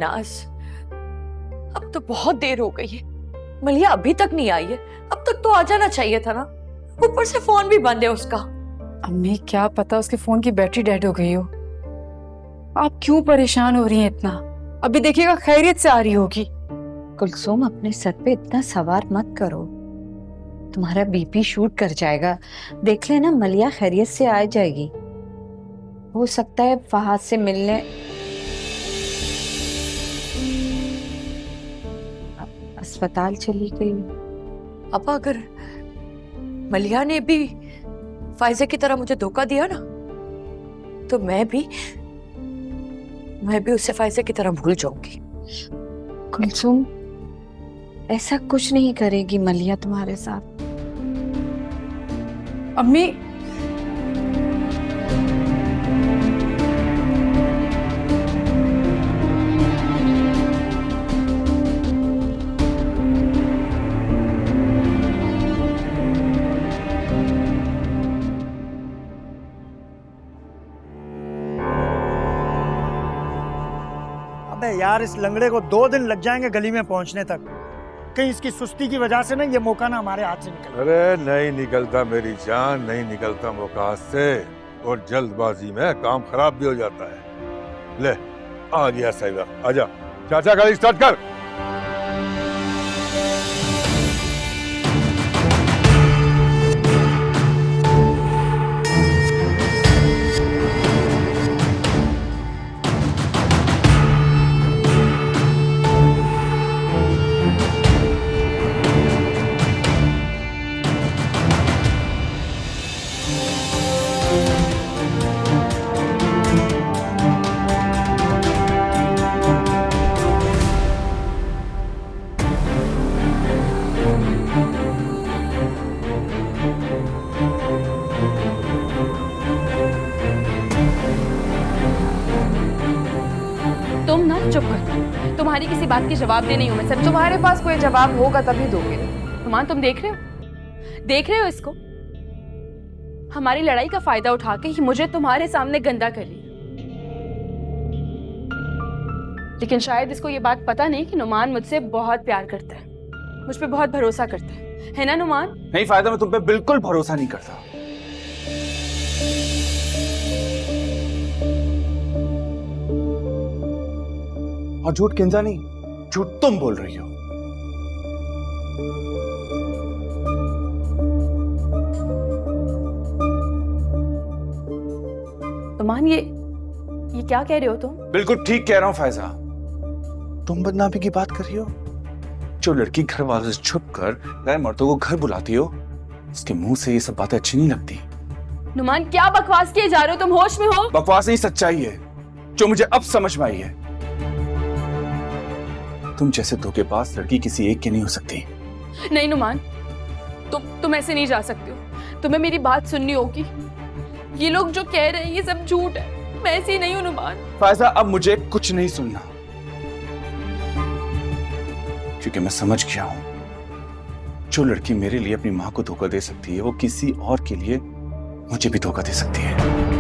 महनाज, अब तो बहुत देर हो गई है। मलिया अभी तक नहीं आई है। अब तक तो आ जाना चाहिए था ना। ऊपर से फोन भी बंद है उसका। अम्मी क्या पता उसके फोन की बैटरी डेड हो गई हो। आप क्यों परेशान हो रही हैं इतना? अभी देखिएगा खैरियत से आ रही होगी। कुलसुम, अपने सर पे इतना सवार मत करो, तुम्हारा बीपी शूट कर जाएगा। देख लेना, मलिया खैरियत से आ जाएगी। हो सकता है फहाद से मिलने अस्पताल चली गई। अब अगर मलिया ने भी फायजे की तरह मुझे धोखा दिया ना, तो मैं भी उसे फायजे की तरह भूल जाऊंगी। कुलसुम, ऐसा कुछ नहीं करेगी मलिया तुम्हारे साथ। अम्मी अबे यार, इस लंगड़े को 2 दिन लग जाएंगे गली में पहुंचने तक। कहीं इसकी सुस्ती की वजह से ना ये मौका ना हमारे हाथ से निकले। अरे नहीं निकलता मेरी जान, नहीं निकलता मौका हाथ से, और जल्दबाजी में काम खराब भी हो जाता है। ले आ गया सही वक्त, आजा चाचा गाड़ी स्टार्ट कर। तुम ना चुप कर, तुम्हारी किसी बात की जवाब दे नहीं हूं मैं। सब तुम्हारे पास कोई जवाब होगा तभी दोगे। नुमान, तुम देख रहे हो इसको? हमारी लड़ाई का फायदा उठा के ही मुझे तुम्हारे सामने गंदा कर लिया। लेकिन शायद इसको ये बात पता नहीं कि नुमान मुझसे बहुत प्यार करता है, मुझ पे बहुत भरोसा करता है ना नुमान? नहीं फायदा, मैं तुम पे बिल्कुल भरोसा नहीं करता। और झूठ किंजा नहीं, झूठ तुम बोल रही हो। नुमान, ये क्या कह रहे हो तुम? बिल्कुल ठीक कह रहा हूं फायजा। तुम बदनामी की बात कर रही हो। जो लड़की घर वालों से छुपकर गैर मर्दों को घर बुलाती हो, उसके मुंह से ये सब बातें अच्छी नहीं लगती। नुमान, क्या बकवास किए जा रहे हो? तुम होश में हो? बकवास नहीं, सच्चाई है जो मुझे अब समझ में आई है। तुम जैसे धोखेबाज लड़की किसी एक की नहीं हो सकती। नहीं नुमान, तुम ऐसे नहीं जा सकते हो। तुम्हें मेरी बात सुननी होगी। ये लोग जो कह रहे हैं ये सब झूठ है। मैं ऐसी नहीं हूं नुमान। फायजा, अब मुझे कुछ नहीं सुनना, क्योंकि मैं समझ गया हूं जो लड़की मेरे लिए अपनी मां को धोखा दे सकती है, वो किसी और के लिए मुझे भी धोखा दे सकती है।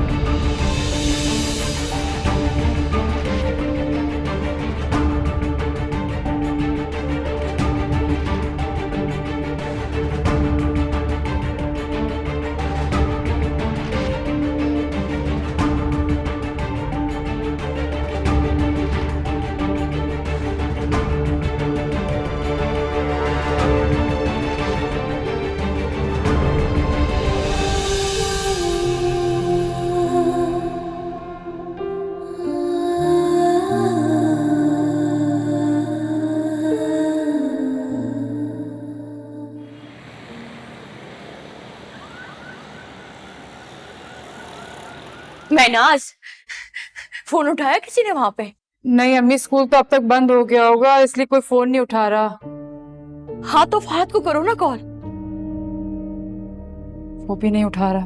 महनाज, फोन उठाया किसी ने वहां पे? नहीं अम्मी, स्कूल तो अब तक बंद हो गया होगा, इसलिए कोई फोन नहीं उठा रहा। हाँ तो फहद को करो ना कॉल। वो भी नहीं उठा रहा।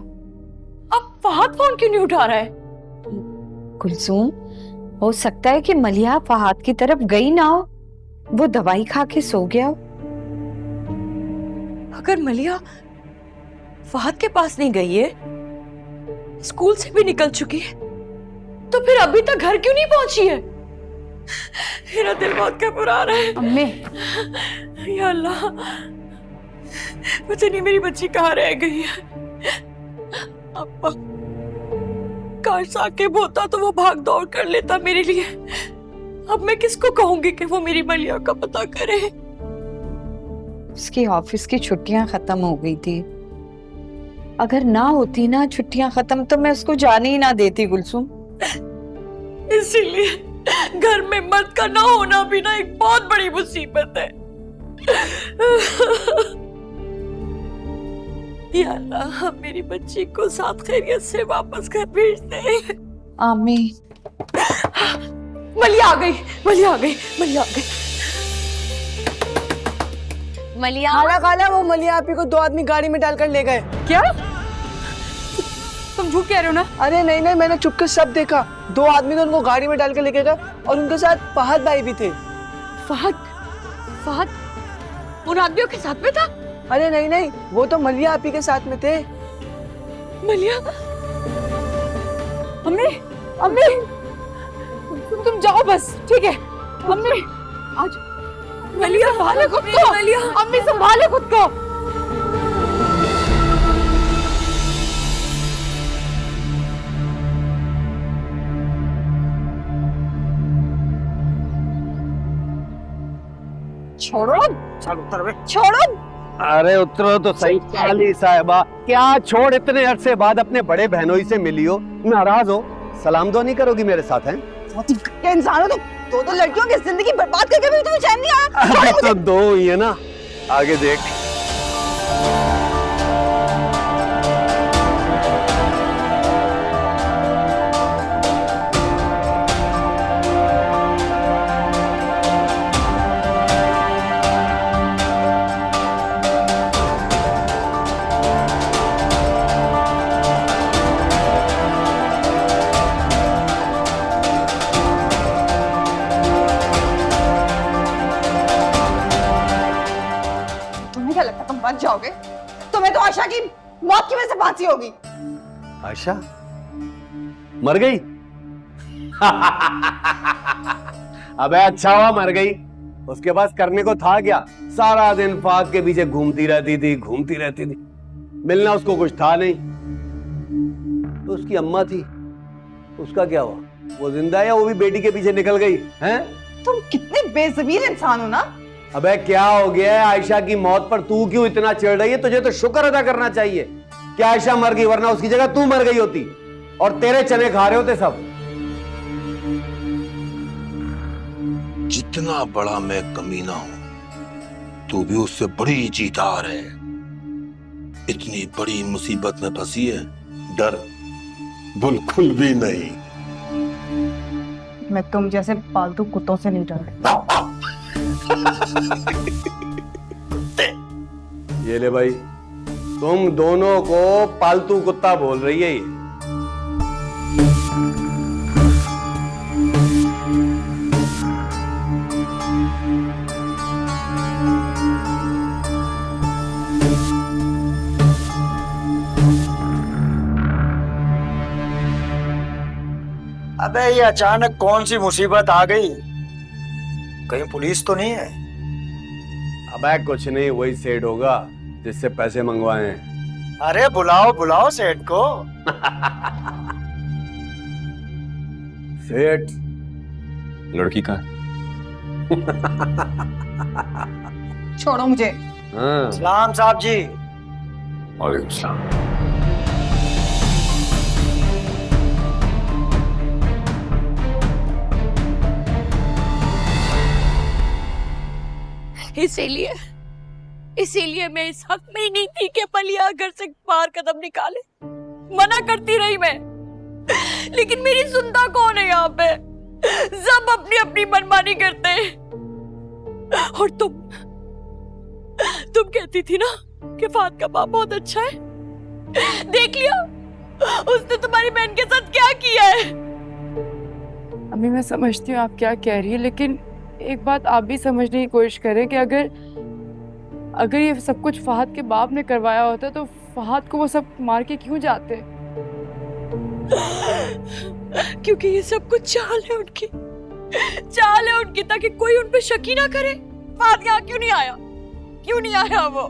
अब फहद फोन क्यों नहीं उठा रहा है? कुलसुम, हो सकता है कि मलिया फहाद की तरफ गई ना हो, वो दवाई खा के सो गया हो। अगर मलिया फहद के पास नहीं गई है, स्कूल से भी निकल चुकी है, तो फिर अभी तक घर क्यों नहीं पहुंची है? मेरा दिल बहुत घबरा रहा है। अम्मी या अल्लाह, पता नहीं मेरी बच्ची कहाँ रह गई है। अब्बा काश साकिब होता तो वो भाग दौड़ कर लेता मेरे लिए। अब मैं किसको कहूंगी कि वो मेरी मलिया का पता करे। उसकी ऑफिस की छुट्टियां खत्म हो गई थी। अगर ना होती ना छुट्टियां खत्म तो मैं उसको जाने ही ना देती गुलसुम। इसीलिए घर में मर्द का ना होना भी ना एक बहुत बड़ी मुसीबत है। या अल्लाह, मेरी बच्ची को साथ खैरियत से वापस घर भेज दे। आमीन। मलिया आ गई, मलिया आ गई, मलिया आ गई। मलिया खाला खाला वो मलिया आपी को 2 आदमी गाड़ी में डालकर ले गए। क्या तुम झूठ कह रहे हो ना? अरे नहीं नहीं, मैंने चुपके सब देखा। 2 आदमी तो उनको गाड़ी में डाल के लेके गए और उनके साथ फहद भाई भी थे। फहद, फहद उन आदमियों के साथ में था? अरे नहीं नहीं, वो तो मलिया आपी के साथ में थे। मलिया, अम्मी अम्मी तुम जाओ बस, ठीक है? अम्मी आज मलिया संभाले खुद को। मलिया, अम्मी संभाले खुद को। छोड़ो चलो छोड़ो। अरे उतरो तो सही काली साहिबा, क्या छोड़ इतने अरसे बाद अपने बड़े बहनोई से मिली हो, नाराज हो? सलाम दो नहीं करोगी मेरे साथ? हैं क्या इंसान हो तुम? 2 लड़कियों की जिंदगी बर्बाद करके भी तुम्हें चैन नहीं आया? तो 2 ही है ना, आगे देख। तुम्हें क्या लगता तुम बच जाओगे? तुम्हें तो आशा की मौत की वजह से फांसी होगी। आयशा मर गई? अबे अच्छा हुआ मर गई, उसके पास करने को था क्या? सारा दिन फाद के पीछे घूमती रहती थी। मिलना उसको कुछ था नहीं। तो उसकी अम्मा थी, उसका क्या हुआ? वो जिंदा है या वो भी बेटी के पीछे निकल गई? हैं? तुम कितने बेज़मीर इंसान हो ना। अबे क्या हो गया है? आयशा की मौत पर तू क्यों इतना चिढ़ रही है? तुझे तो शुक्र अदा करना चाहिए कि आयशा मर गई, वरना उसकी जगह तू मर गई होती और तेरे चने खा रहे होते सब। जितना बड़ा मैं कमीना हूं, तू भी उससे बड़ी जीतार है। इतनी बड़ी मुसीबत में फंसी है, डर बिल्कुल भी नहीं। मैं तुम जैसे पालतू कुत्तों से नहीं डरता। ये ले भाई, तुम दोनों को पालतू कुत्ता बोल रही है ये। अबे ये अचानक कौन सी मुसीबत आ गई? कहीं पुलिस तो नहीं है? अबे कुछ नहीं, वही सेठ होगा जिससे पैसे मंगवाए हैं। अरे बुलाओ बुलाओ सेठ को। सेठ लड़की कहाँ है? छोड़ो मुझे। हाँ। सलाम साहब जी। वालेकुम सलाम। इसीलिए मैं इस हक में ही नहीं थी कि मलिया घर से बाहर कदम निकाले। मना करती रही मैं, लेकिन मेरी सुनता कौन है यहाँ पे? सब अपनी अपनी मनमानी करते हैं। और तुम कहती थी ना कि फात का बाप बहुत अच्छा है। देख लिया उसने तुम्हारी बहन के साथ क्या किया है। अभी मैं समझती हूँ आप क्या कह रही है, लेकिन एक बात आप भी समझने की कोशिश करें कि अगर ये सब कुछ फहद के बाप ने करवाया होता तो फहद को वो सब मार के क्यों जाते? क्योंकि ये सब कुछ चाल है उनकी। चाल है उनकी ताकि कोई उन पे शक ही ना करे। फहद यहाँ क्यों नहीं आया? क्यों नहीं आया वो?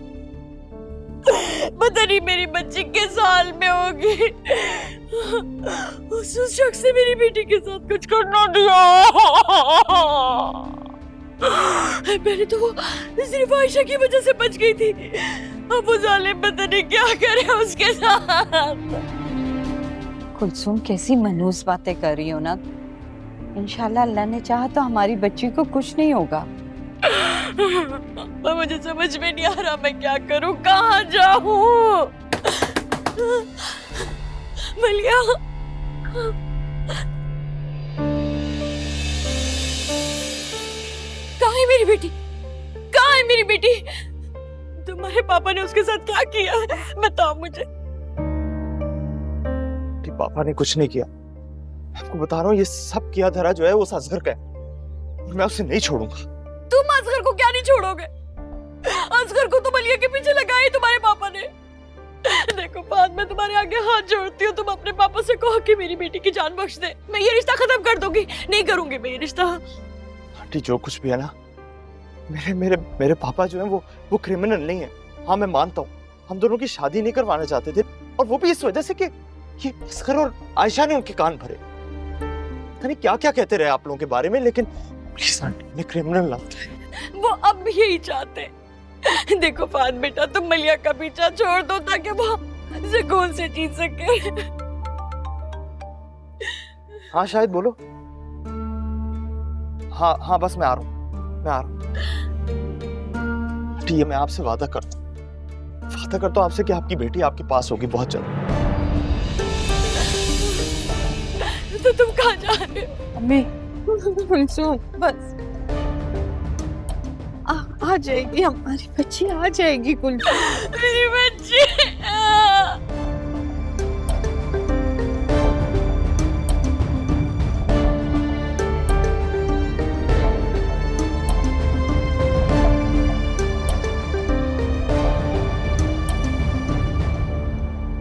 पता नहीं मेरी बच्ची किस साल में होगी। उस शख्स से मेरी बेटी के साथ कुछ करना दिया। पहले तो वो सिर्फ आयशा की वजह से बच गई थी, अब वो जालिम पता नहीं क्या करे उसके साथ। कुलसुम कैसी मनहूस बातें कर रही हो ना। इंशाल्लाह अल्लाह ने चाहा तो हमारी बच्ची को कुछ नहीं होगा। मुझे समझ में नहीं आ रहा मैं क्या करूं, कहाँ जाऊं? मलिया, कहाँ है मेरी बेटी? कहाँ है मेरी बेटी? तुम्हारे पापा ने उसके साथ क्या किया है? बताओ मुझे। पापा ने कुछ नहीं किया, आपको बता रहा हूँ, ये सब किया धरा जो है वो असगर का है और मैं उसे नहीं छोड़ूंगा। तुम असगर को क्या नहीं छोड़ोगे? असगर को तो मलिया के पीछे लगाया तुम्हारे पापा ने। देखो फहद, मैं तुम्हारे आगे हाथ जोड़ती हूँ, तुम अपने पापा से कहो कि मेरी बेटी की जान बख्श दे। मैं ये रिश्ता खत्म कर दूंगी, नहीं करूंगी मैं ये रिश्ता। आंटी जो कुछ भी है ना, मेरे मेरे मेरे पापा जो है वो क्रिमिनल नहीं है। हाँ मैं मानता हूँ, हम दोनों की शादी नहीं करवाना चाहते थे, और वो भी इस वजह से कि ये असगर और आयशा ने उनके कान भरे। पता नहीं क्या क्या कहते रहे आप लोगों के बारे में, लेकिन प्लीज आंटी, मैं क्रिमिनल ना। वो अब भी यही चाहते। देखो फहद बेटा, तुम मलिया का पीछा छोड़ दो ताकि वो सुकून से जी सके। हाँ शायद बोलो। हाँ हाँ बस मैं आ रहा हूँ, मैं आ रहा हूँ। ठीक है, मैं आपसे वादा करता हूँ आपसे कि आपकी बेटी आपके पास होगी बहुत जल्द। तो तुम कहाँ जा रहे हो? अम्मी, कुलसुम बस आ जाएगी, हमारी बच्ची आ जाएगी। कुलसुम मेरी बच्ची।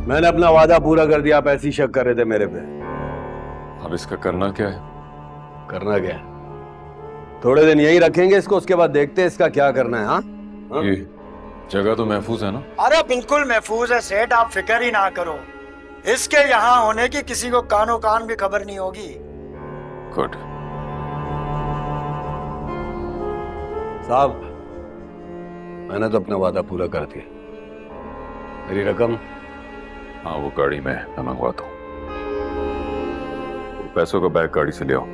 मैंने अपना वादा पूरा कर दिया, आप ऐसी शक कर रहे थे मेरे पे। अब इसका करना क्या है? करना क्या है? थोड़े दिन यही रखेंगे इसको, उसके बाद देखते हैं इसका क्या करना है। हाँ, ये जगह तो महफूज है ना? अरे बिल्कुल महफूज है सेठ, आप फिक्र ही ना करो। इसके यहाँ होने की किसी को कानो कान भी खबर नहीं होगी। गुड। साहब, मैंने तो अपना वादा पूरा कर दिया। मेरी रकम? हाँ, वो गाड़ी में मैं मंगवाता हूँ। पैसों का बैग गाड़ी से ले आओ।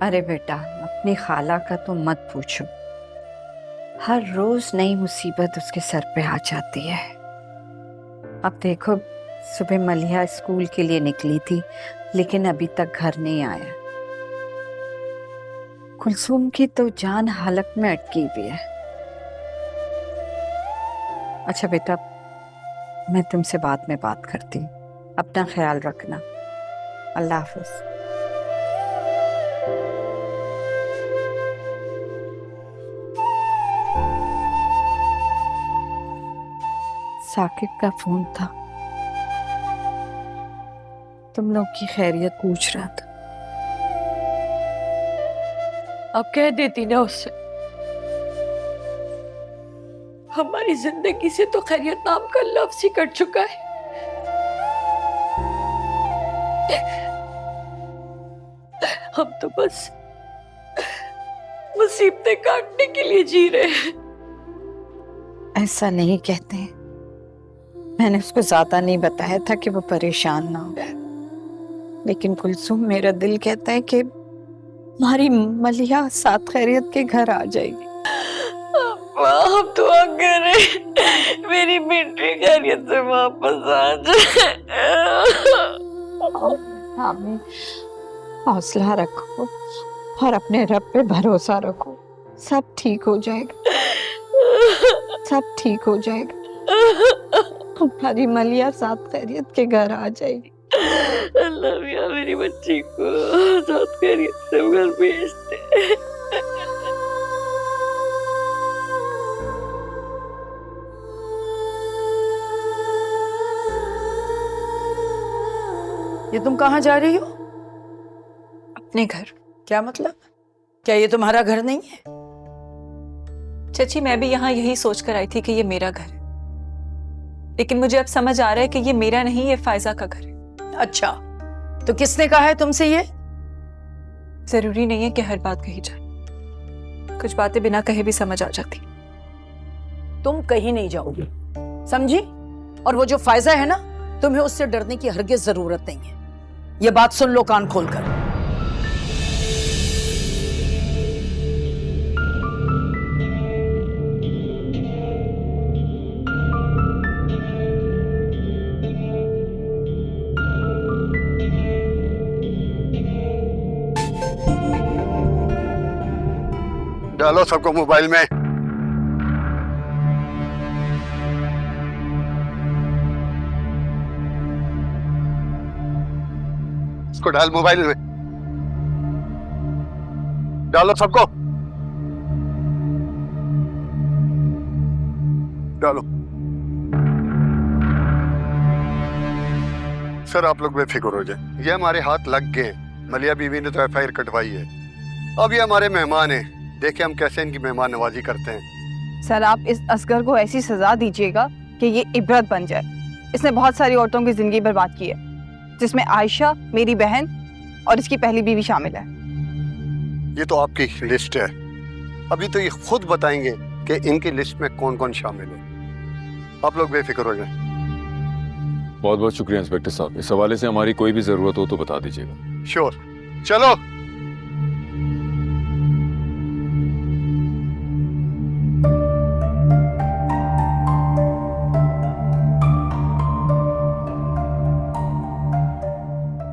अरे बेटा, अपनी खाला का तो मत पूछो, हर रोज नई मुसीबत उसके सर पे आ जाती है। अब देखो, सुबह मलिया स्कूल के लिए निकली थी लेकिन अभी तक घर नहीं आया। कुलसुम की तो जान हालत में अटकी हुई है। अच्छा बेटा, मैं तुमसे बाद में बात करती हूँ, अपना ख्याल रखना। अल्लाह हाफिज। साकिब का फोन था, तुम लोग की खैरियत पूछ रहा था। अब कह देती ना उससे। हमारी जिंदगी से तो खैरियत नाम का लफ्ज ही कट चुका है। हम तो बस मुसीबतें काटने के लिए जी रहे हैं। ऐसा नहीं कहते। मैंने उसको ज्यादा नहीं बताया था कि वो परेशान ना हो, लेकिन कुलसुम मेरा दिल कहता है कि हमारी मलिया साथ खैरियत के घर आ जाएगी। हम दुआ करें मेरी बेटी खैरियत से वापस आ जाए। आमीन। हौसला रखो और अपने रब पे भरोसा रखो, सब ठीक हो जाएगा, सब ठीक हो जाएगा। तुम्हारी मलिया साथ खैरियत के घर आ जाएगी। अल्लाह मियां मेरी बच्ची को साथ खैरियत से घर भेज दे। ये तुम कहाँ जा रही हो? अपने घर। क्या मतलब? क्या ये तुम्हारा घर नहीं है? चाची मैं भी यहाँ यही सोच कर आई थी कि ये मेरा घर है, लेकिन मुझे अब समझ आ रहा है कि ये मेरा नहीं, ये फायजा का घर है। अच्छा, तो किसने कहा है तुमसे ये? जरूरी नहीं है कि हर बात कही जाए, कुछ बातें बिना कहे भी समझ आ जाती। तुम कहीं नहीं जाओगी, समझी? और वो जो फायजा है ना, तुम्हें उससे डरने की हरगिज जरूरत नहीं है। ये बात सुन लो कान खोलकर। डालो सबको मोबाइल में। इसको डाल मोबाइल में, डालो सबको, डालो। सर आप लोग बेफिक्र हो जाए, ये हमारे हाथ लग गए हैं। मलिया बीवी ने तो एफआईआर कटवाई है। अब ये हमारे मेहमान हैं, देखिए हम कैसे इनकी मेहमान नवाजी करते हैं। सर आप इस असगर को ऐसी सजा दीजिएगा कि ये इबरत बन जाए। इसने बहुत सारी औरतों की जिंदगी बर्बाद की है, जिसमें आयशा, मेरी बहन और इसकी पहली बीवी शामिल है। ये तो आपकी लिस्ट है, अभी तो ये खुद बताएंगे कि इनकी लिस्ट में कौन कौन शामिल है। आप लोग बेफिक्र हो जाए। बहुत बहुत शुक्रिया इंस्पेक्टर साहब, इस हवाले से हमारी कोई भी जरूरत हो तो बता दीजिएगा। श्योर। चलो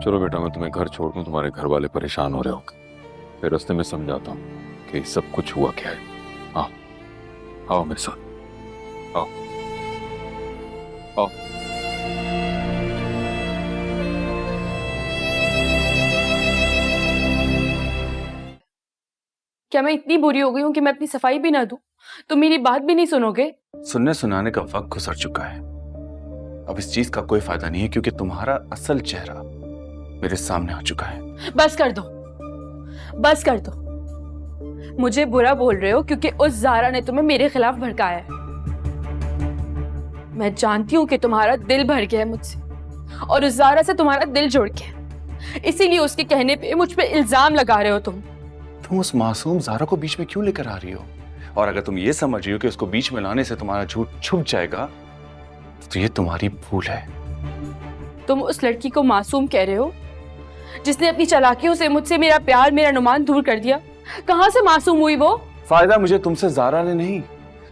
चलो बेटा, मैं तुम्हें घर छोड़ दूं, तुम्हारे घर वाले परेशान हो रहे होंगे, फिर रास्ते में समझाता हूँ कि सब कुछ हुआ क्या है। आओ आओ मेरे साथ, आओ आओ। क्या मैं इतनी बुरी हो गई हूँ कि मैं अपनी सफाई भी ना दूं? तो मेरी बात भी नहीं सुनोगे? सुनने सुनाने का वक्त गुजर चुका है, अब इस चीज का कोई फायदा नहीं है, क्योंकि तुम्हारा असल चेहरा मेरे सामने आ चुका है। बस कर दो, बस कर दो। मुझे बुरा बोल रहे हो क्योंकि उस ज़ारा ने तुम्हें मेरे खिलाफ भड़काया है। मैं जानती हूँ कि तुम्हारा दिल भर गया है मुझसे, और उस ज़ारा से तुम्हारा दिल जुड़ गया, इसीलिए उसके कहने पे मुझ पे इल्जाम लगा रहे हो तुम। तुम उस मासूम ज़ारा को बीच में क्यों लेकर आ रही हो? और अगर तुम ये समझ रही हो कि उसको बीच में लाने से तुम्हारा झूठ छुप जाएगा, तो ये तुम्हारी भूल है। तुम उस लड़की को मासूम कह रहे हो जिसने अपनी चालाकियों से मुझसे मेरा प्यार, मेरा नुमान दूर कर दिया। कहां से मासूम हुई वो? फायदा मुझे तुमसे ज़ारा ने नहीं,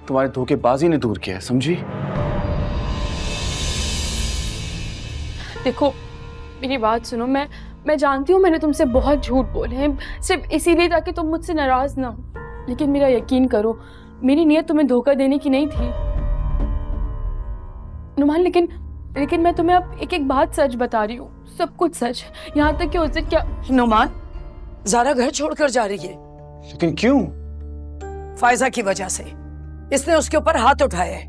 तुम्हारी धोखेबाजी ने दूर किया है, समझी? देखो मेरी बात सुनो, मैं जानती हूँ मैंने तुमसे बहुत झूठ बोले हैं, सिर्फ इसीलिए ताकि तुम मुझसे नाराज ना हो, लेकिन मेरा यकीन करो मेरी नीयत तुम्हें धोखा देने की नहीं थी नुमान। लेकिन मैं तुम्हें अब एक एक बात सच बता रही हूँ, सब कुछ सच, यहाँ तक कि उस दिन क्या। नुमान, ज़ारा घर छोड़कर जा रही है। लेकिन क्यों? फायजा की वजह से। इसने उसके ऊपर हाथ उठाया है।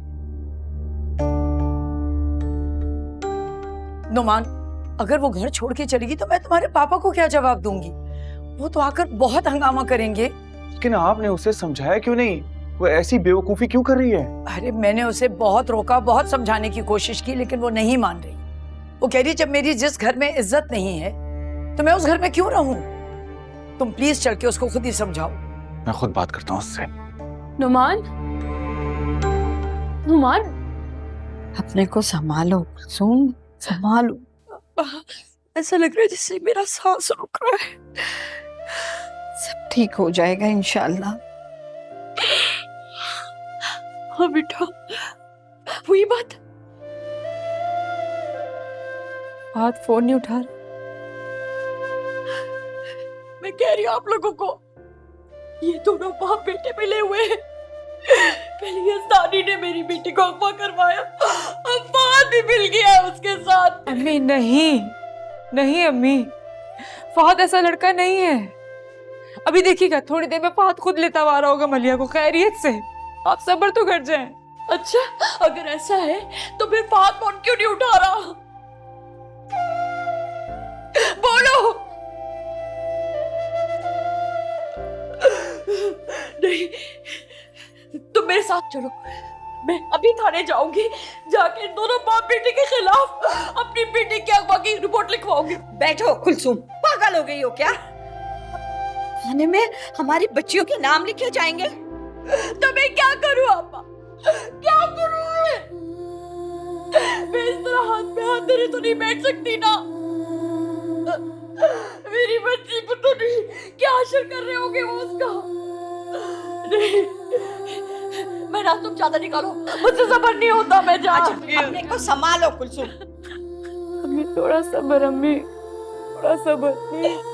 नुमान, अगर वो घर छोड़ के चलेगी तो मैं तुम्हारे पापा को क्या जवाब दूंगी? वो तो आकर बहुत हंगामा करेंगे लेकिन आपने उसे समझाया क्यों नहीं? वो ऐसी बेवकूफी क्यों कर रही है? अरे मैंने उसे बहुत रोका, बहुत समझाने की कोशिश की, लेकिन वो नहीं मान रही। वो कह रही जब मेरी जिस घर में इज्जत नहीं है तो मैं उस घर में क्यों रहूं? तुम प्लीज चल के उसको खुद ही समझाओ। मैं खुद बात करता हूँ उससे। नुमान, नुमान, अपने को संभालो कुलसुम, संभालो। ऐसा लग रहा है जैसे मेरा सांस रुक रहा है। सब ठीक हो जाएगा इंशाल्लाह। हाँ बेटा, वही बात। हाथ फोन नहीं उठा रहा। मैं कह रही हूँ आप लोगों को, ये दोनों बाप बेटे मिले हुए हैं। पहले ये सानी ने मेरी बेटी को अगवा करवाया, अब फहद भी मिल गया है उसके साथ। अम्मी नहीं, नहीं अम्मी, फहद ऐसा लड़का नहीं है। अभी देखिएगा थोड़ी देर में फहद खुद लेता हुआ आ रहा होगा मलिया को खैरियत से। आप सब्र तो कर जाएं। अच्छा, अगर ऐसा है तो फिर फहद फोन क्यों नहीं उठा रहा? बोलो। नहीं, तुम मेरे साथ चलो, मैं अभी थाने जाऊंगी, जाके दोनों बाप बेटे के खिलाफ अपनी बेटी की अगवा की रिपोर्ट लिखवाऊंगी। बैठो कुलसुम, पागल हो गई हो क्या? थाने में हमारी बच्चियों के नाम लिखे जाएंगे। तो मैं क्या करूं अम्मा, क्या करूं मैं इस तरह हाथ में हाथ धरे तो नहीं बैठ सकती ना। मेरी बच्ची को तो नहीं, क्या हासिल कर रहे होगे वो उसका? नहीं, मैं ना, तुम ज्यादा निकालो, मुझसे सबर नहीं होता, मैं जा। अपने को संभालो कुलसुम। अम्मी थोड़ा सब्र, अम्मी थोड़ा सब्र।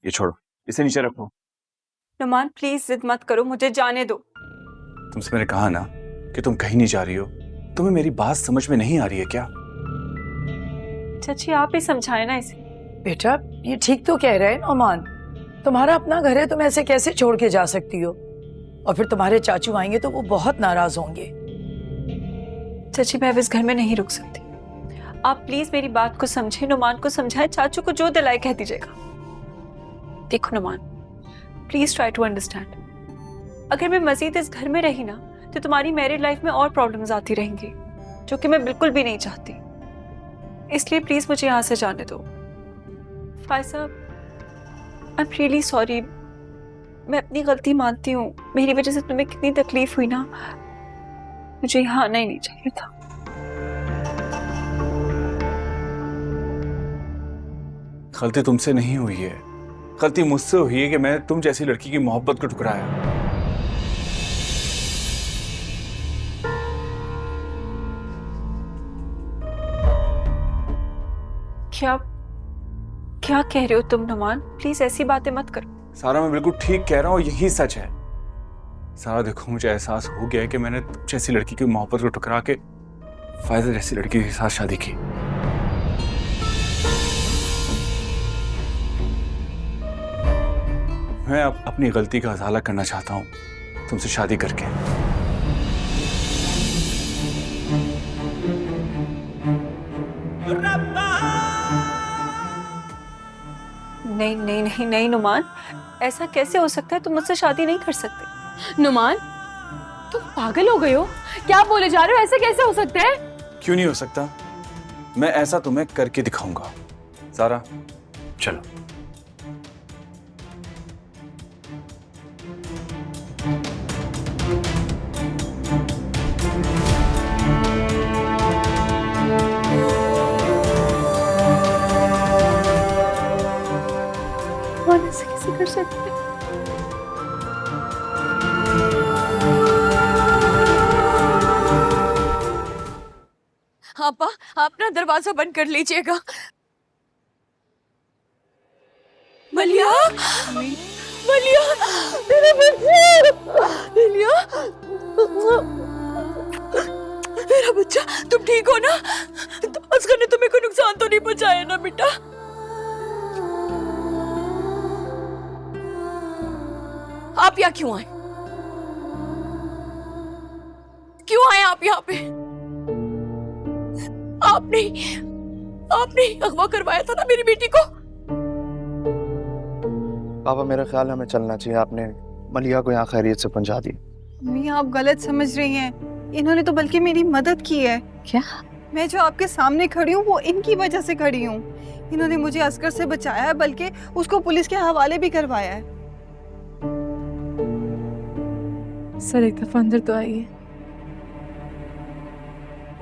ये छोड़ो, इसे नीचे रखो। नुमान प्लीज जिद मत करो, मुझे जाने दो। तुमसे मैंने कहा ना कि तुम कहीं नहीं जा रही हो। तुम्हें मेरी बात समझ में नहीं आ रही है क्या? चाची आप ही समझाए ना इसे। बेटा ये ठीक तो कह रहे हैं नौमान, तुम्हारा अपना घर है, तुम ऐसे कैसे छोड़ के जा सकती हो? और फिर तुम्हारे चाचू आएंगे तो वो बहुत नाराज होंगे। चाची मैं अब इस घर में नहीं रुक सकती, आप प्लीज मेरी बात को समझे, नुमान को समझाए, चाचू को जो दिलाए कह दीजिएगा। देखो Numan, please try to understand. अगर मैं मजीद इस घर में रही ना तो तुम्हारी मैरिड लाइफ में और प्रॉब्लम्स आती रहेंगी, जो कि मैं बिल्कुल भी नहीं चाहती। इसलिए प्लीज मुझे यहाँ से जाने दो। फाइज साहब, आई एम रियली सॉरी, मैं अपनी गलती मानती हूँ। मेरी वजह से तुम्हें कितनी तकलीफ हुई ना, मुझे यहाँ आना ही नहीं चाहिए था। गलती तुमसे नहीं हुई है, गलती मुझसे हुई है कि मैं तुम जैसी लड़की की मोहब्बत को ठुकराया। क्या क्या कह रहे हो तुम नुमान? प्लीज ऐसी बातें मत करो। सारा मैं बिल्कुल ठीक कह रहा हूँ, यही सच है। सारा देखो, मुझे एहसास हो गया है कि मैंने तुम जैसी लड़की की मोहब्बत को ठुकरा के फायदा जैसी लड़की के साथ शादी की। मैं अब अपनी गलती का अज़ाला करना चाहता हूँ तुमसे शादी करके। नहीं नहीं नहीं नहीं नुमान, ऐसा कैसे हो सकता है? तुम मुझसे शादी नहीं कर सकते। नुमान, तुम पागल हो गए हो? क्या बोले जा रहे हो? ऐसे कैसे हो सकता है? क्यों नहीं हो सकता? मैं ऐसा तुम्हें करके दिखाऊंगा। सारा चलो। कौन ऐसे कैसे कर सकते हैं? आपा, आप ना दरवाजा बंद कर लीजिएगा। मलिया, मलिया, मेरा बच्चा, मलिया, मेरा बच्चा, तुम ठीक हो ना? असगर ने तुम्हें कोई नुकसान तो नहीं पहुंचाया ना बेटा? आप यहाँ क्यों आए? क्यों आए आप यहाँ पे? आपने अगवा करवाया था ना मेरी बेटी को? पापा मेरा ख्याल हमें चलना चाहिए, आपने मलिया को यहाँ खैरियत से पहुंचा दी। मम्मी आप गलत समझ रही हैं, इन्होंने तो बल्कि मेरी मदद की है। क्या? मैं जो आपके सामने खड़ी हूँ वो इनकी वजह से खड़ी हूँ। इन्होंने मुझे असगर से बचाया है, बल्कि उसको पुलिस के हवाले भी करवाया है। सर एक दफा अंदर तो आइए।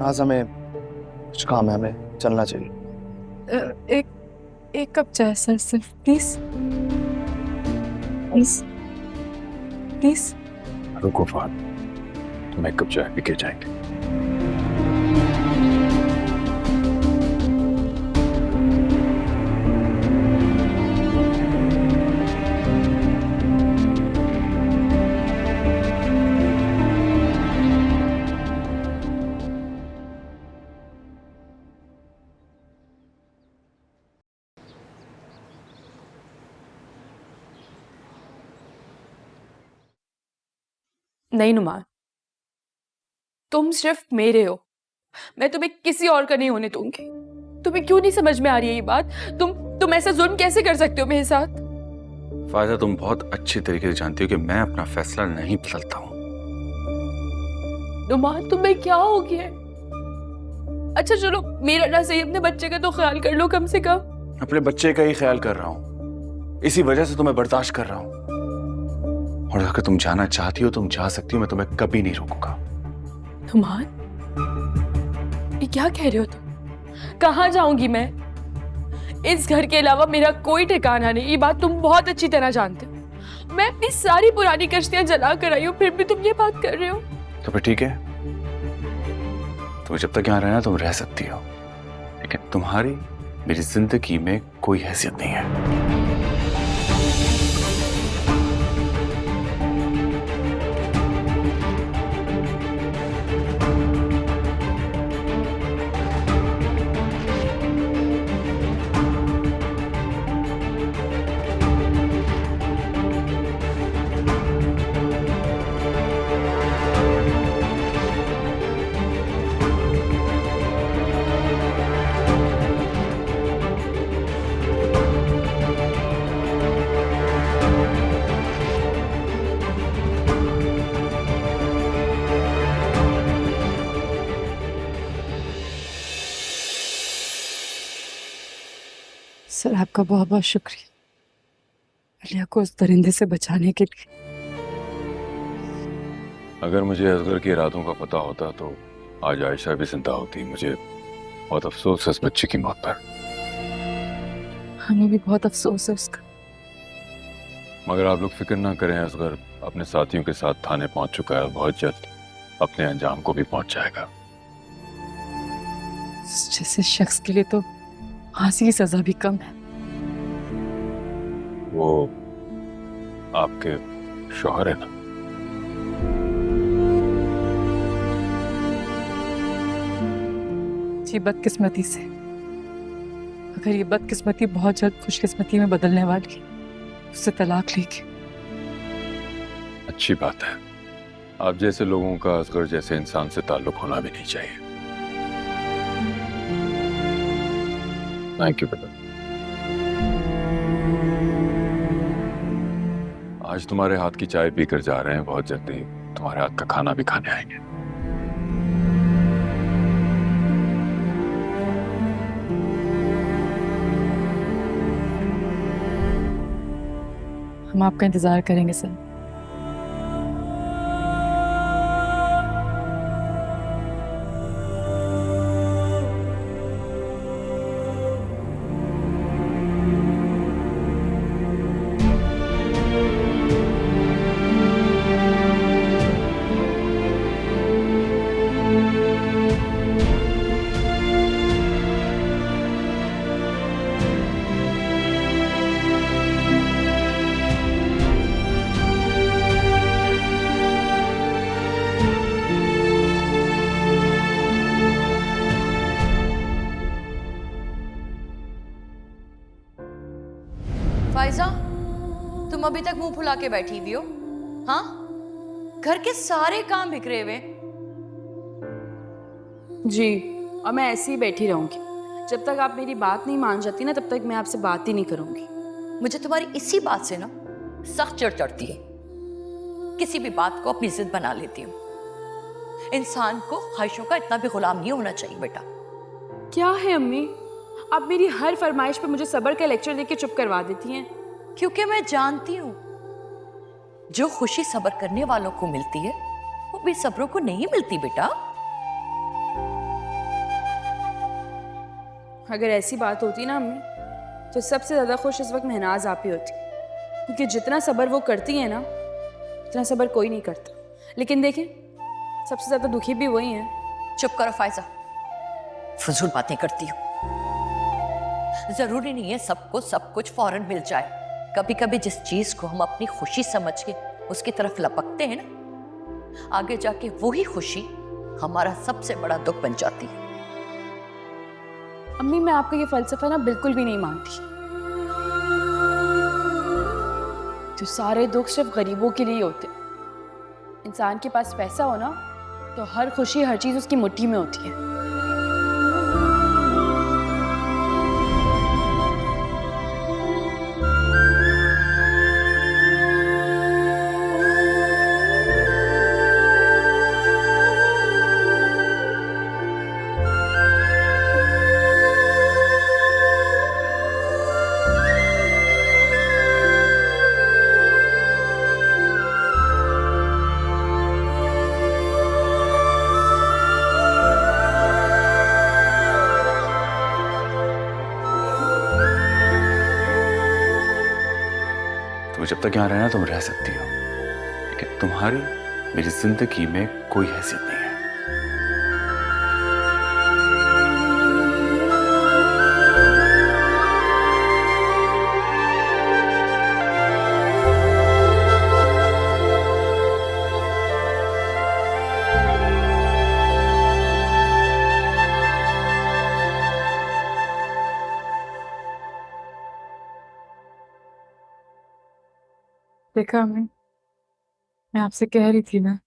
आज हमें कुछ काम है, हमें चलना चाहिए। एक कप चाय सर, सिर्फ प्लीज प्लीज प्लीज। रुको फहद, तुम एक कप चाय पी के जाएंगे। नहीं नुमान, तुम सिर्फ मेरे हो, मैं तुम्हें किसी और का नहीं होने दूंगी। तुम्हें क्यों नहीं समझ में आ रही है ये बात? तुम ऐसा जुल्म कैसे कर सकते हो मेरे साथ? फायदा तुम बहुत अच्छी तरीके से जानती हो कि मैं अपना फैसला नहीं बदलता हूँ। नुमान तुम्हें क्या हो गया? अच्छा चलो मेरा ना सही, अपने बच्चे का तो ख्याल कर लो कम से कम। अपने बच्चे का ही ख्याल कर रहा हूँ, इसी वजह से तुम्हें बर्दाश्त कर रहा हूँ। और अगर तुम जाना चाहती हो तुम जा सकती हो, मैं तुम्हें कभी नहीं रोकूंगा। नुमान, ये क्या कह रहे हो तुम? कहाँ जाऊंगी मैं? इस घर के अलावा मेरा कोई ठिकाना नहीं, ये बात तुम बहुत अच्छी तरह जानते हो। मैं अपनी सारी पुरानी कश्तियां जला कर आई हूँ, फिर भी तुम ये बात कर रहे हो। तो फिर ठीक है, तुम्हें जब तक यहाँ रहना तुम रह सकती हो, लेकिन तुम्हारी मेरी जिंदगी में कोई हैसियत नहीं है। सर आपका बहुत बहुत शुक्रिया मलिया को उस दरिंदे से बचाने के लिए। अगर मुझे असगर के इरादों का पता होता तो आज आयशा भी जिंदा होती। मुझे बहुत अफसोस है इस बच्चे की मौत पर। हमें भी बहुत अफसोस है उसका। मगर आप लोग फिक्र ना करें, असगर अपने साथियों के साथ थाने पहुंच चुका है, बहुत जल्द अपने अंजाम को भी पहुंच जाएगा। जैसे शख्स के लिए तो फांसी की सजा भी कम है। वो आपके शौहर है ना? जी बदकिस्मती से, अगर ये बदकिस्मती बहुत जल्द खुशकिस्मती में बदलने वाली है, उससे तलाक लेगी। अच्छी बात है, आप जैसे लोगों का असगर जैसे इंसान से ताल्लुक होना भी नहीं चाहिए। थैंक यू बेटा। आज तुम्हारे हाथ की चाय पीकर जा रहे हैं, बहुत जल्दी तुम्हारे हाथ का खाना भी खाने आएंगे। हम आपका इंतजार करेंगे सर। फाइजा, तुम अभी तक मुंह फुला के बैठी हुई हो? हाँ, घर के सारे काम बिखरे हुए। जी, और मैं ऐसे ही बैठी रहूंगी। जब तक आप मेरी बात नहीं मान जाती ना, तब तक मैं आपसे बात ही नहीं करूंगी। मुझे तुम्हारी इसी बात से ना सख्त चिढ़ चढ़ती है। किसी भी बात को अपनी जिद बना लेती हूँ। इंसान को ख्वाहिशों का इतना भी गुलाम नहीं होना चाहिए बेटा। क्या है अम्मी, आप मेरी हर फरमाइश पे मुझे सब्र का लेक्चर देके चुप करवा देती हैं। क्योंकि मैं जानती हूँ जो खुशी सब्र करने वालों को मिलती है वो बेसब्रों को नहीं मिलती बेटा। अगर ऐसी बात होती ना अम्मी, तो सबसे ज्यादा खुश इस वक्त महनाज आप ही होती, क्योंकि जितना सब्र वो करती है ना, उतना सब्र कोई नहीं करता। लेकिन देखें, सबसे ज्यादा दुखी भी वही हैं। चुप करो फायजा, फजूल बातें करती हो। जरूरी नहीं है सबको सब कुछ फौरन मिल जाए। कभी कभी जिस चीज को हम अपनी खुशी समझ के उसकी तरफ लपकते हैं ना, आगे जाके वही खुशी हमारा सबसे बड़ा दुख बन जाती है। अम्मी, मैं आपका ये फलसफा ना बिल्कुल भी नहीं मानती। तो सारे दुख सिर्फ गरीबों के लिए होते। इंसान के पास पैसा हो ना, तो हर खुशी, हर चीज उसकी मुट्ठी में होती है। तुम्हें जब तक यहाँ रहना तुम रह सकती हो, लेकिन तुम्हारी मेरी जिंदगी में कोई हैसियत नहीं है। देखा अम्मी, मैं आपसे कह रही थी ना,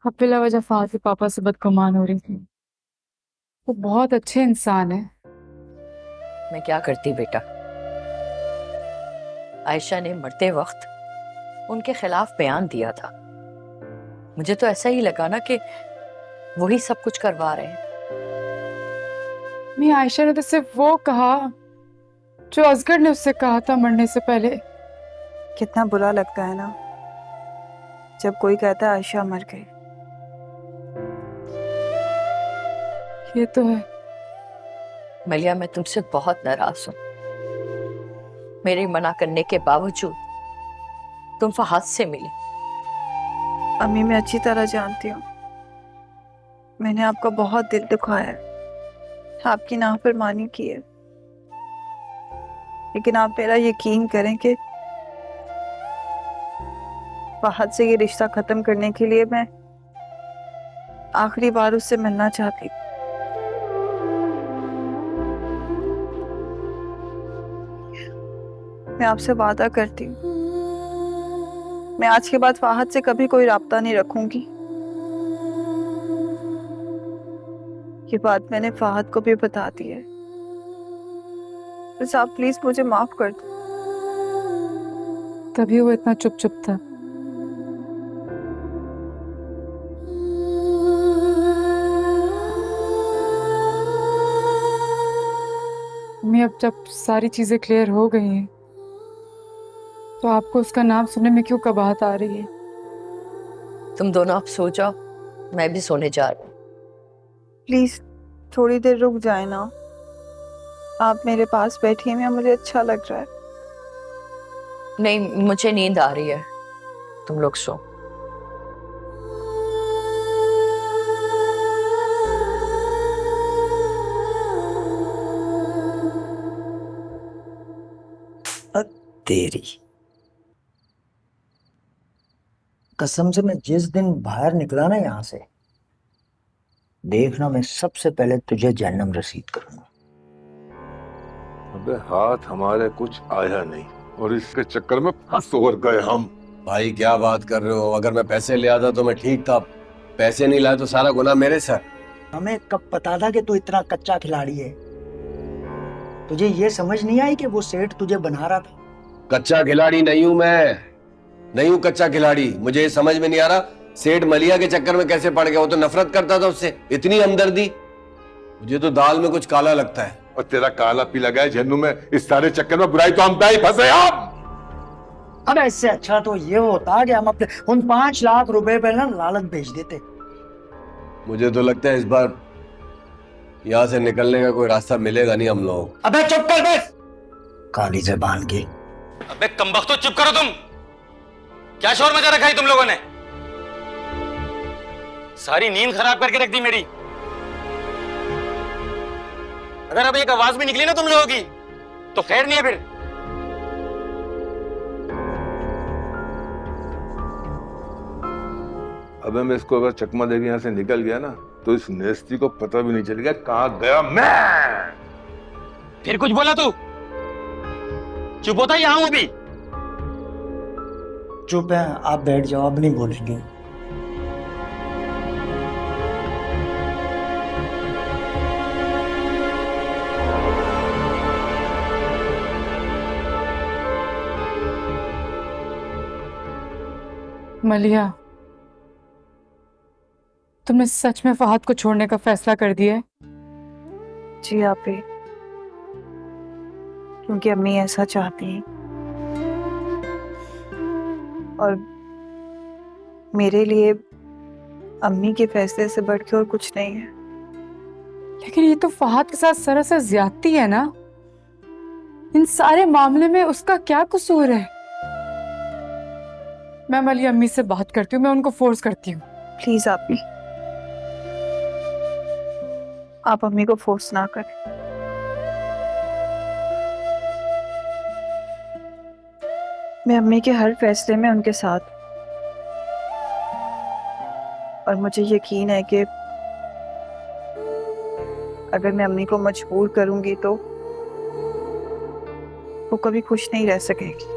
अब बिला वजह फहद के पापा से बदगुमान हो रही थी। वो बहुत अच्छे इंसान है। मैं क्या करती बेटा, आयशा ने मरते वक्त उनके खिलाफ बयान दिया था। मुझे तो ऐसा ही लगा ना कि वही सब कुछ करवा रहे हैं। मैं आयशा ने तो सिर्फ वो कहा जो असगर ने उससे कहा था मरने से पहले। कितना बुरा लगता है ना जब कोई कहता है आयशा मर गई। ये तो है। मलिया, मैं तुमसे बहुत नाराज हूं। मेरे मना करने के बावजूद तुम फहद से मिली। अम्मी, मैं अच्छी तरह जानती हूँ मैंने आपका बहुत दिल दुखाया है, आपकी नाफरमानी की है, लेकिन आप मेरा यकीन करें कि फहद से ये रिश्ता खत्म करने के लिए मैं आखिरी बार उससे मिलना चाहती। मैं आपसे वादा करती हूँ मैं आज के बाद फहद से कभी कोई राब्ता नहीं रखूंगी। ये बात मैंने फहद को भी बता दी है। बस आप प्लीज मुझे माफ कर दो। तभी वो इतना चुप चुप था। मैं अब जब सारी चीजें क्लियर हो गई हैं, तो आपको उसका नाम सुनने में क्यों कबाहत आ रही है? तुम दोनों अब सो जाओ, मैं भी सोने जा रही हूँ। प्लीज थोड़ी देर रुक जाए ना, आप मेरे पास बैठी हैं, मुझे अच्छा लग रहा है। नहीं, मुझे नींद आ रही है, तुम लोग सो। तेरी कसम से, मैं जिस दिन बाहर निकला ना यहाँ से, देखना मैं सबसे पहले तुझे जहन्नम रसीद करूंगा। अबे हाथ हमारे कुछ आया नहीं, और इसके चक्कर में फंस और गए हम। भाई क्या बात कर रहे हो? अगर मैं पैसे ले आता तो मैं ठीक था, पैसे नहीं लाए तो सारा गुनाह मेरे सर। हमें कब पता था कि तू इतना कच्चा खिलाड़ी है? तुझे ये समझ नहीं आई कि वो सेठ तुझे बना रहा था? कच्चा खिलाड़ी नहीं हूं मैं, नहीं हूं कच्चा खिलाड़ी। मुझे ये समझ में नहीं आ रहा सेठ मलिया के चक्कर में कैसे पड़ गया। वो तो नफरत करता था उससे, इतनी हमदर्दी। मुझे तो दाल में कुछ काला लगता है। और तेरा काला पीला गया झन्नू में, इस सारे चक्कर में बुराई तो हम पे ही फंसे आप। अब इससे अच्छा तो ये होता कि हम अपने उन 5 लाख रुपए पे ना लालच भेज देते। मुझे तो लगता है इस बार यहाँ से निकलने का कोई रास्ता मिलेगा नहीं हम लोगों को। अबे चुप कर बे, काली ज़बान की। अबे कमबख्तो चुप करो तुम। क्या शोर मचा रखा है तुम लोगों ने? सारी नींद खराब करके रख दी मेरी। अगर अब एक आवाज भी निकली ना तुम लोगों की तो खैर नहीं है फिर। अबे मैं इसको अगर चकमा देके यहाँ से निकल गया ना तो इस नेस्ती को पता भी नहीं चलेगा कहाँ गया मैं। फिर कुछ बोला तू? चुप होता यहाँ हूं अभी। चुप है, आप बैठ जाओ, अब नहीं बोलेंगे। मलिया, तुमने सच में फहद को छोड़ने का फैसला कर दिया है? जी आपे, क्योंकि अम्मी ऐसा चाहती हैं और मेरे लिए अम्मी के फैसले से बढ़ के और कुछ नहीं है। लेकिन ये तो फहद के साथ सरासर ज्यादती है ना। इन सारे मामले में उसका क्या कसूर है? मैं मलिया अम्मी से बात करती हूँ, मैं उनको फोर्स करती हूँ। प्लीज आप अम्मी को फोर्स ना करें। मैं अम्मी के हर फैसले में उनके साथ, और मुझे यकीन है कि अगर मैं अम्मी को मजबूर करूंगी तो वो कभी खुश नहीं रह सकेगी।